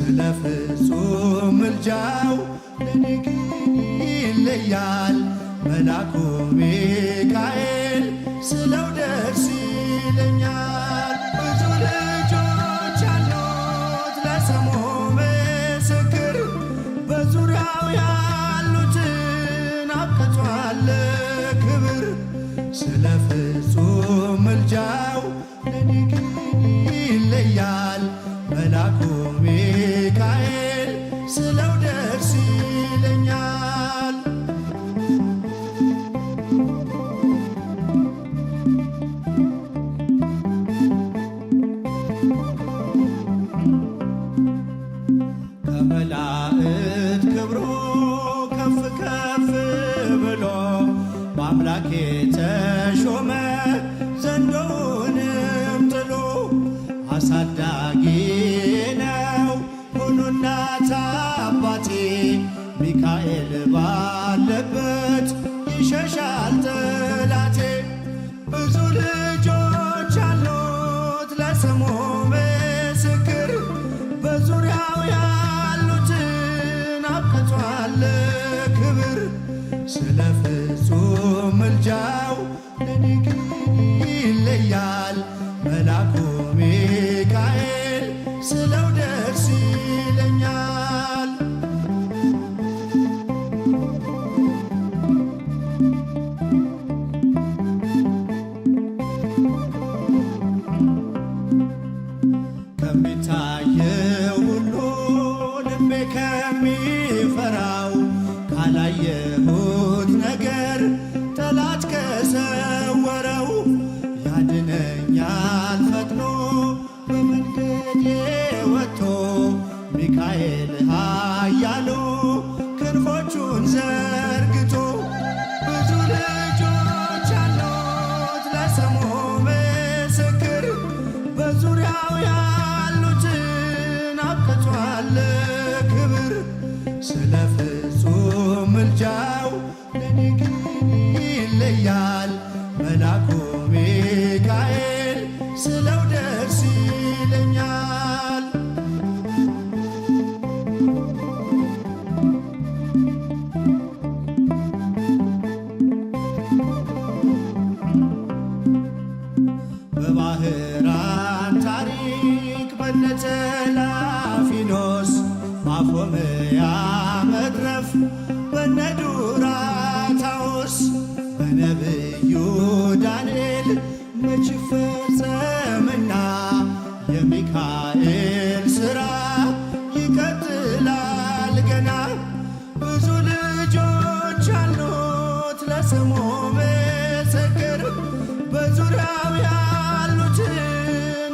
ስለ ፍጹም ምልጃው ለኔ ግን ይለያል። መልአኩ ሚካኤል ስለው ደስ ይለኛል። ብዙ ልጆች አሉት ለስሙ ምስክር፣ በዙሪያው ያሉትን አብቅቷል ክብር። ስለ ፍጹም ምልጃው ለኔ ግን ይለያል። መልአኩ ሚካኤል ስለው ደስ ይለኛል። ከመላእክት ክብሩ ከፍ ከፍ ብሎ በአምላክ የተሾመ ዘንዶውንም ጥሎ አሳዳጊ ነው ሁሉ እናት አባቴ። ሚካኤል ባለበት ይሸሻል ጠላቴ። ብዙ ልጆች አሉት ለስሙ ምስክር፣ በዙሪያው ያሉትን አብቅቷል ክብር። ስለ ፍጹም ምልጃው ለኔ ግን ይለያል። መልአኩ ሚካኤል ስለው ደስ ይለኛል። ከሚታየው ሁሉ ልቤ ከሚፈራው ካላየሁት ነገር ጠላት ከሰወረው ያድነኛል ፈጥኖ በመንገዴ ወጥቶ። ሚካኤል ኃያሉ ክንፎቹን ዘርግቶ ብዙ ልጆች አሉት ለስሙ ምስክር፣ በዙሪያው ያሉትን አብቅቷል ክብር። ስለ ፍጹም ምልጃው ለኔ ግን ይለያል። መልአኩ ሚካኤል ስለው ደስ ይለኛል። በባህራን ታሪክ በነ ተላፊኖስ ማፎምያ መትረፍ በነ ዱራታዎስ በነቢዩ ዳንኤል መች ፈጸምና የሚካኤል ሥራ ይቀጥላል ገና። ብዙ ልጆች አሉት ለስሙ ምስክር፣ በዙሪያው ያሉትን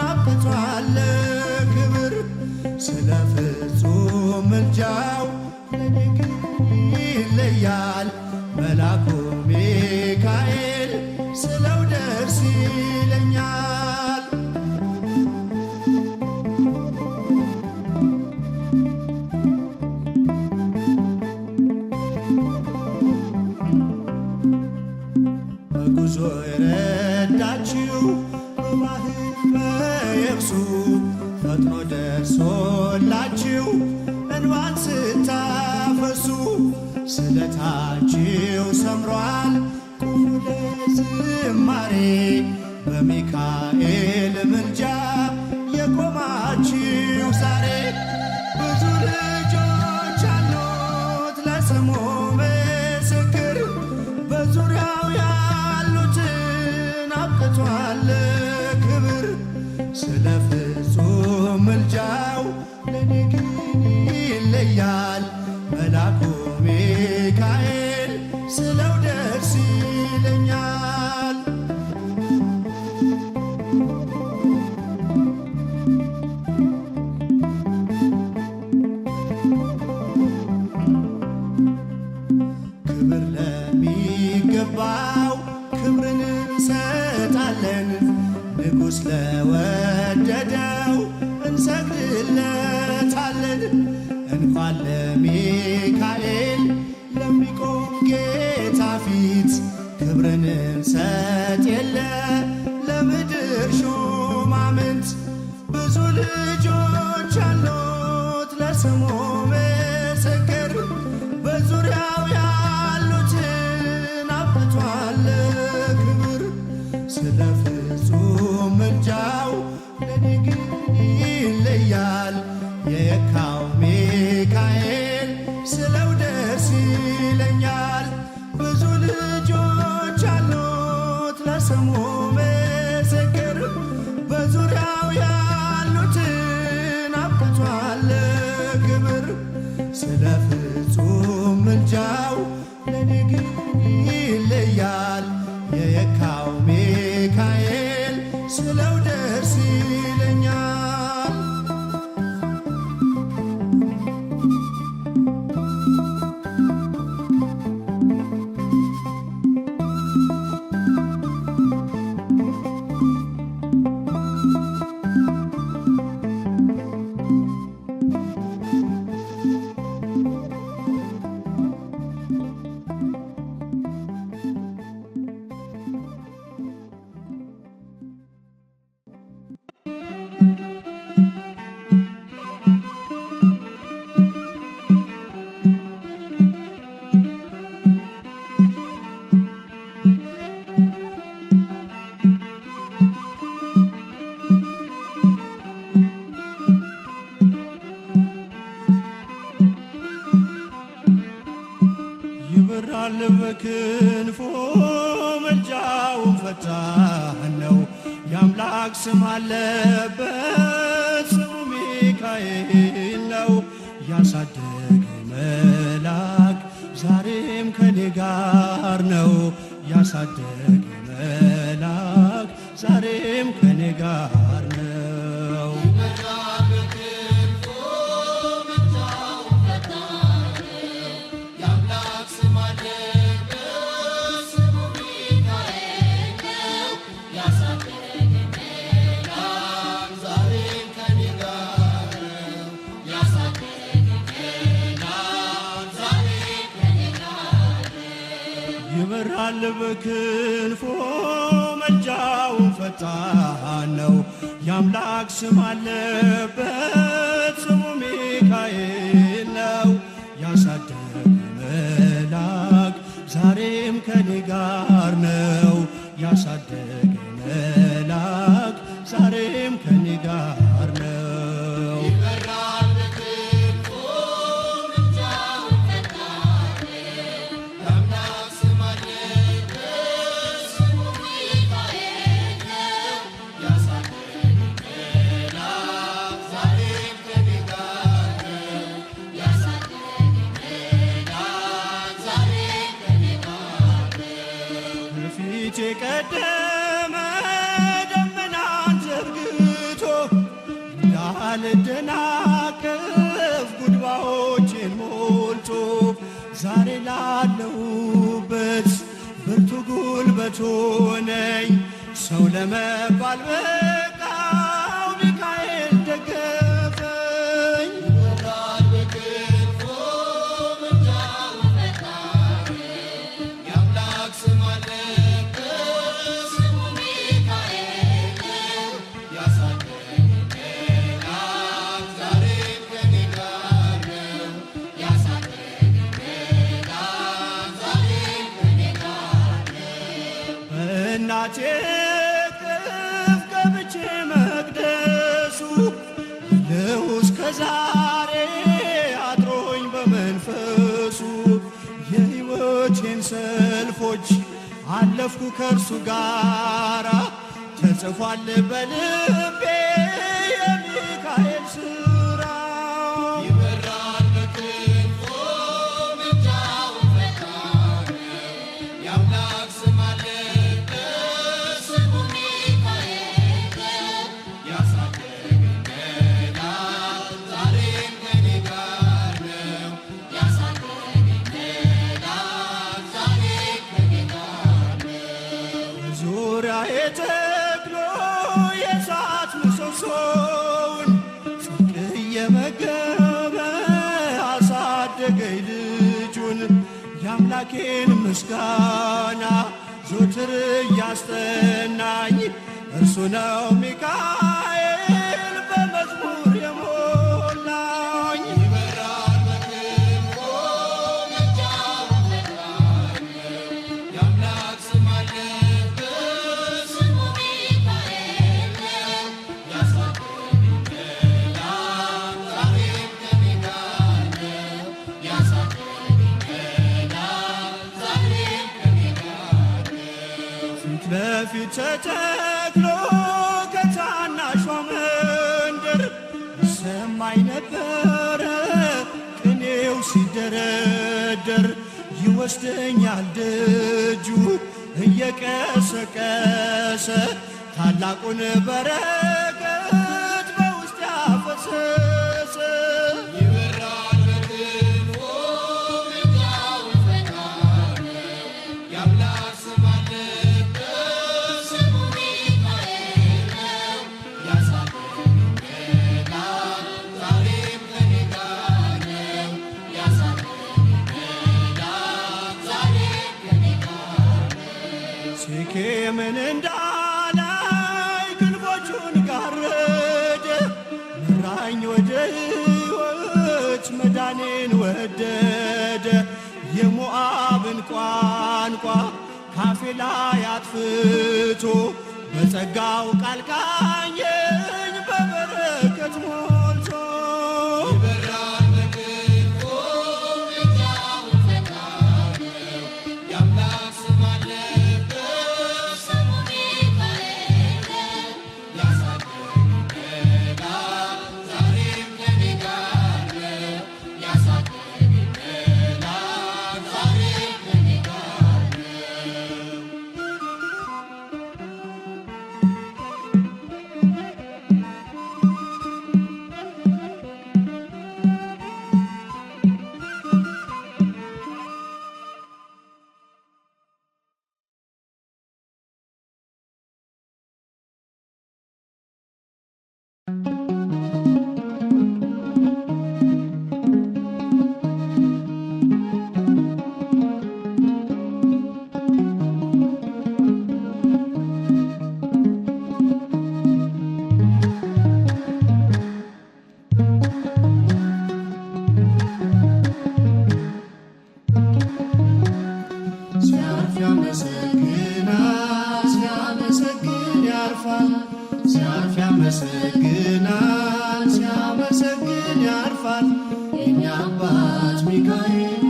አብቅቷል ክብር። ስለ ፍጹም ምልጃው ለኔ ግን ይለያል። መልአኩ ሚካኤል ስለው ደስ ይለኛል። በጉዞ የረዳችው በባህር በየብሱ ፈጥኖ ደርሶላችሁ እንባን ስታፈሱ። ስለታችሁ ሰምሯል ቁሙ ለዝማሬ፣ በሚካኤል ምልጃ የቆማችሁ ዛሬ። ብዙ ልጆች አሉት ለስሙ ምስክር፣ በዙሪያው ያሉትን አብቅቷል ክብር። ስለ ፍጹም ምልጃው ለኔ ግን ይለያል። መልአኩ ሚካኤል ስለው ደስ ይለኛል። ክብር ለሚገባው ክብርን እንሰጣለን፣ ንጉሥ ለወደደው እንሰግድለታለን። እንኳን ለሚካኤል ለሚቆም ለስሙ ምስክር በዙሪያው ያሉትን አብቅቷል ክብር። ስለ ፍጹም ምልጃው ለኔ ግን ይለያል የካው ሚካኤል ስለው ደስ ይለኛል። ብዙ ልጆች አሉት ለስሙ ምስክር በዙሪያው ያሉትን አብቅቷል ክብር። ስለ ፍጹም ምልጃው ለኔ ግን ይለያል የየካው ሚካኤል ስለው ደስ ይለኛል። ይበራል በክንፎ ምልጃው ፈጣን ነው። የአምላክ ስም አለበት ስሙ ሚካኤል ነው። ያሳደገ መልአክ ዛሬም ከኔ ጋር ነው። ያሳደገ መልአክ ዛሬም ከኔ ጋር ነው። ይበራል በክንፎ ምልጃው ፈጣን ነው። የአምላክ ስም አለበት ስሙ ሚካኤል ነው። ያሳደገ መልአክ ዛሬም ከኔ ጋር ነው። ያሳደገ መልአክ ዛሬም ከኔ ጋር ነው። የቀደመ ደመናን ዘርግቶ እንዳልደናቀፍ ጉድባዎችን ሞልቶ ዛሬ ላለሁበት ብርቱ ጉልበት ሆነኝ። ሰው ለመባል በቃው ሚካኤል ደገፈኝ። እናቴ እቅፍ ገብቼ መቅደሱ አለሁ እስከ ዛሬ አድሮኝ በመንፈሱ። የሕይወቴን ሰልፎች አለፍኩ ከእርሱ ጋራ ተጽፏል በልቤ የሚካኤል ሥራ። ተክሎ የእሳት ምሰሶውን ጽድቅ እየመገበ አሳደገኝ ልጁን። የአምላኬን ምስጋና ዞትር እያስጠናኝ እርሱ ነው ሚካኤል በመዝሙር የሞላኝ። ተተክሎ ከታናሿ መንደር ሰማይ ነበረ ቅኔው ሲደረደር ይወስደኛል ደጁ እየቀሰቀሰ ታላቁን በረከት በውስጥ ያፈሰሰ ይበራል በክንፎ ምልጃው ፈጣን የአምላክ ስም አለበት ስሙ ሚካኤል ነው ያሳደገኝ ገና ዛሬም ከኔ ጋር ነው ያሳደገኝ ገና ዛሬም ከኔ ጋር ነው ሴኬምን እንዳላይ ክንፎቹን ጋረደ መራኝ ወደ ሕይወት መዳኔን ወደደ የሞዓብን ቋንቋ ካፌ ላይ አጥፍቶ በጸጋው ቃል ቃኘኝ በበረከት ሞልቶ ይበራል በክንፎ ምልጃው ፈጣን ነው የአምላክ ስም አለበት ስሙ ሚካኤል ነው ያሳደገኝ ገና ዛሬም ከኔ ጋር ነው ያሳደገኝ ገና ዛሬም ከኔ ጋር ነው ሲያርፍ ያመሰግናል ሲያመሰግን ያርፋል ሲያርፍ ያመሰግናል ሲያመሰግን ያርፋል የእኛ አባት ሚካኤል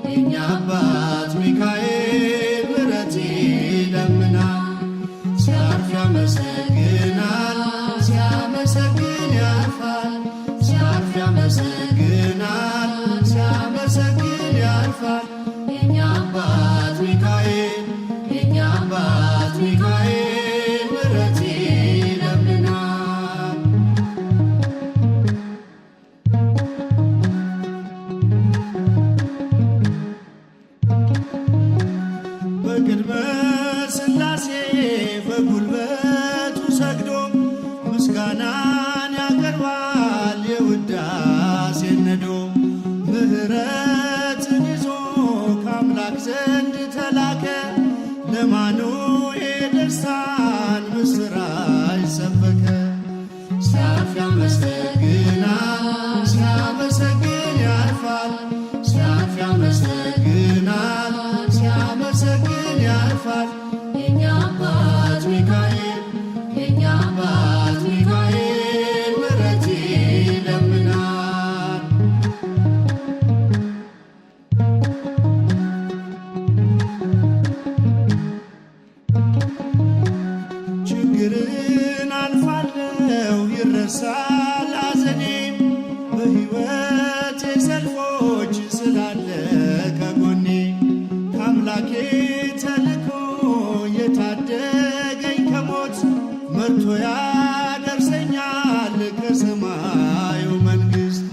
የእኛ አባት ሚካኤል ምሕረት ይለምናል ሲያርፍ ያመሰግናል ሲያመሰግን ያርፋል ሲያርፍ ያመሰግናል ሲያመሰግን ያርፋል የእኛ አባት ሚካኤል የእኛ አባት ሚካኤል ምሕረት ይለምናል በቅድመ ሥላሴ በጉልበቱ ሰግዶ ምስጋናን ያቀርባል የውዳሴን ነዶ ምሕረትን ይዞ ከአምላክ ዘንድ ተላከ ለማኑኤል ደስታን ምስራች ሰበከ ሲያርፍ ያመሰግናል ሲያመሰግን ያርፋል ሲያርፍ ያመሰግናል ሲያመሰግን ያርፋል የእኛ አባት ሚካኤል የእኛ አባት ሚካኤል ምሕረት ይለምናል ችግርን አልፋለሁ ይረሳል ሐዘኔ በሕይወቴ ሰልፎች ስላለ ከጎኔ ከአምላኬ ተልኮ የታደገኝ ከሞት መርቶ ያደርሰኛል ከሰማዩ መንግሥት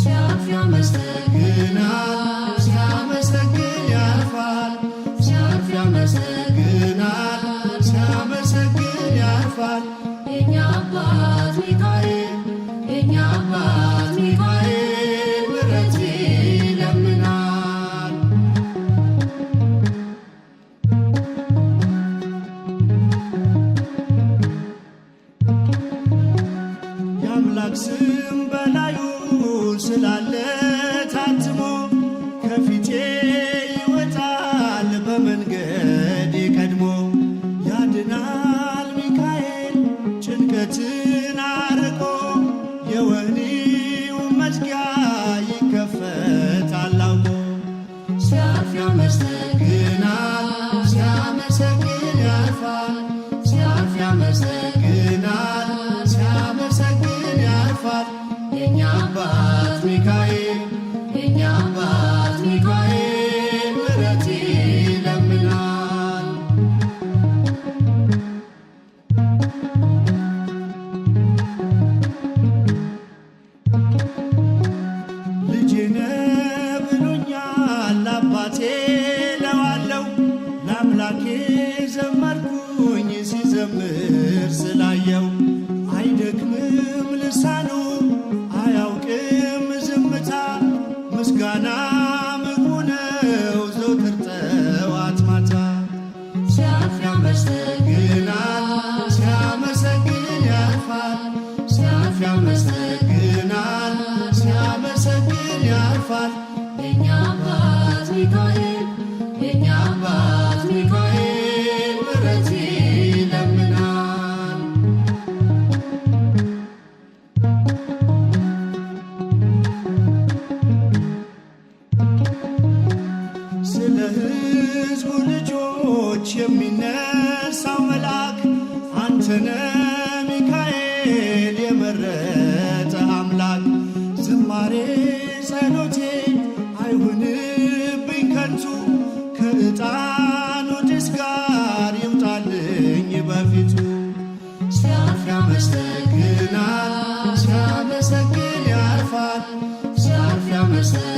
ሲያርፍ ያመሰግናል ሲያመሰግን ያርፋል ሲያርፍ ያመሰግናል ሲያመሰግን ያርፋል የእኛ አባት ሚካኤል የእኛ አባት ሚካኤል ምሕረት ይለምናል የአምላክ ስም በላዩ ስላለ ታትሞ ከፊቴ ይወጣል በመንገዴ ቀድሞ ያድናል ሚካኤል ጭንቀትን አርቆ የወህኒው መዝጊያ ይከፈታል አውቆ ሲያርፍ ያመሰግናል ሲያመሰግን ያርፋል ያርፋል። የእኛ አባት ሚካኤል የእኛ አባት ሚካኤል ምሕረት ይለምናል። ስለ ሕዝቡ ልጆች የሚነሳው መልአክ አንተነ ሚካኤል የመረጠ አምላክ። ዝማሬ ጸሎቴ አይሁንብኝ ከንቱ ከዕጣኑ ጭስ ጋር ይውጣልኝ በፊቱ። ሲያርፍ ያመሰግናል ሲያመሰግን ያርፋል ሲያርፍ ያመሰግናል